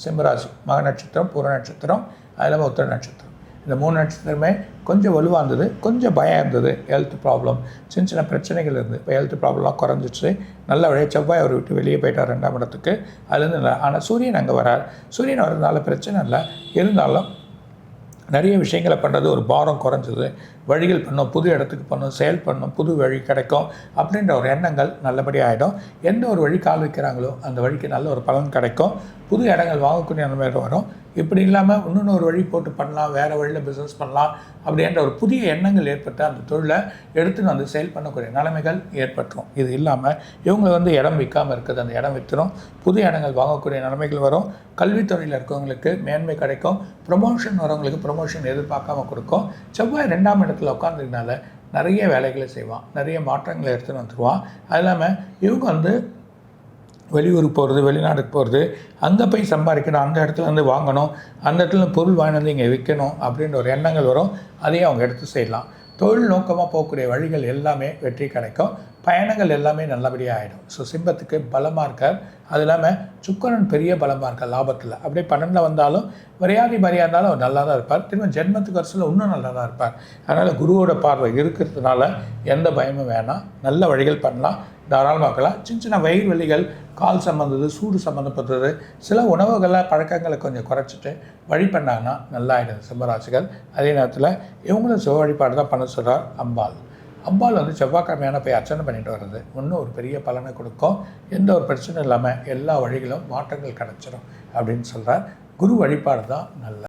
சிம்மராசி. மக நட்சத்திரம், பூர நட்சத்திரம், அது இல்லாமல் உத்திர நட்சத்திரம். இந்த 3 நட்சத்திரமே கொஞ்சம் வலுவாக இருந்தது, கொஞ்சம் பயம் இருந்தது. ஹெல்த் ப்ராப்ளம், சின்ன சின்ன பிரச்சனைகள் இருந்தது. இப்போ ஹெல்த் ப்ராப்ளம்லாம் குறைஞ்சிச்சு. நல்ல வழியாக செவ்வாய் அவர் விட்டு வெளியே போயிட்டார் 2ஆம் இடத்துக்கு. அதுலேருந்து இல்லை. ஆனால் சூரியன் அங்கே வரார். சூரியன் வர்றதுனால பிரச்சனை இல்லை. இருந்தாலும் நிறைய விஷயங்களை பண்ணுறது, ஒரு பாரம் குறைஞ்சது, வழிகள் பண்ணணும், புது இடத்துக்கு பண்ணணும், செயல் பண்ணணும், புது வழி கிடைக்கும் அப்படின்ற ஒரு எண்ணங்கள் நல்லபடியாக ஆகிடும். எந்த ஒரு வழி கால் வைக்கிறாங்களோ அந்த வழிக்கு நல்ல ஒரு பலன் கிடைக்கும். புது இடங்கள் வாங்கக்கூடிய நிலைமையில் வரும். இப்படி இல்லாமல் இன்னொன்று வழி போட்டு பண்ணலாம், வேறு வழியில் பிஸ்னஸ் பண்ணலாம் அப்படின்ற ஒரு புதிய எண்ணங்கள் ஏற்பட்டு அந்த தொழிலை எடுத்துன்னு வந்து செயல் பண்ணக்கூடிய நிலைமைகள் ஏற்பட்டுரும். இது இல்லாமல் இவங்க இடம் விற்காமல் இருக்குது, அந்த இடம் விற்றுரும். புது இடங்கள் வாங்கக்கூடிய நிலைமைகள் வரும். கல்வித்துறையில் இருக்கவங்களுக்கு மேன்மை கிடைக்கும். ப்ரொமோஷன் வரவங்களுக்கு ப்ரொமோஷன் எதிர்பார்க்காம கொடுக்கும். செவ்வாய் 2ஆம் இடத்துல உட்காந்துருக்கனால நிறைய வேலைகளை செய்வான், நிறைய மாற்றங்களை எடுத்துன்னு வந்துடுவான். அது இல்லாமல் இவங்க வெளியூருக்கு போகிறது, வெளிநாட்டுக்கு போகிறது, அங்கே போய் சம்பாதிக்கணும், அந்த இடத்துல வாங்கணும், அந்த இடத்துல பொருள் வாங்கினது இங்கே விற்கணும் அப்படின்ற ஒரு எண்ணங்கள் வரும். அதையும் அவங்க எடுத்து செய்யலாம். தொழில் நோக்கமாக போகக்கூடிய வழிகள் எல்லாமே வெற்றி கிடைக்கும். பயணங்கள் எல்லாமே நல்லபடியாக ஆகிடும். ஸோ சிம்மத்துக்கு பலமாக இருக்கார். அது இல்லாமல் சுக்கிரன் பெரிய பலமாக இருக்கார் லாபத்தில். அப்படியே 12 வந்தாலும் மரியாதை இருந்தாலும் அவர் நல்லா தான் இருப்பார். திரும்ப ஜென்மத்துக்கு வருஷத்தில் இன்னும் நல்லா தான் இருப்பார். அதனால் குருவோட பார்வை இருக்கிறதுனால எந்த பயமும் வேணாம். நல்ல வழிகள் பண்ணலாம், தாராளமாக இருக்கலாம். சின்ன சின்ன வயிறு வலிகள், கால் சம்மந்தது, சூடு சம்மந்தப்பட்டது, சில உணவுகளை பழக்கங்களை கொஞ்சம் குறைச்சிட்டு வழி பண்ணாங்கன்னா நல்லா ஆகிடுது சிம்மராசிகள். அதே நேரத்தில் இவங்களும் சிவ வழிபாடு தான் பண்ண சொல்கிறார். அம்பாள் செவ்வாய்க்கிழமையான போய் அர்ச்சனை பண்ணிட்டு வர்றது இன்னும் ஒரு பெரிய பலனை கொடுக்கும். எந்த ஒரு பிரச்சனையும் இல்லாமல் எல்லா வழிகளும் மாற்றங்கள் கிடச்சிடும் அப்படின்னு சொல்கிறார். குரு வழிபாடு தான் நல்ல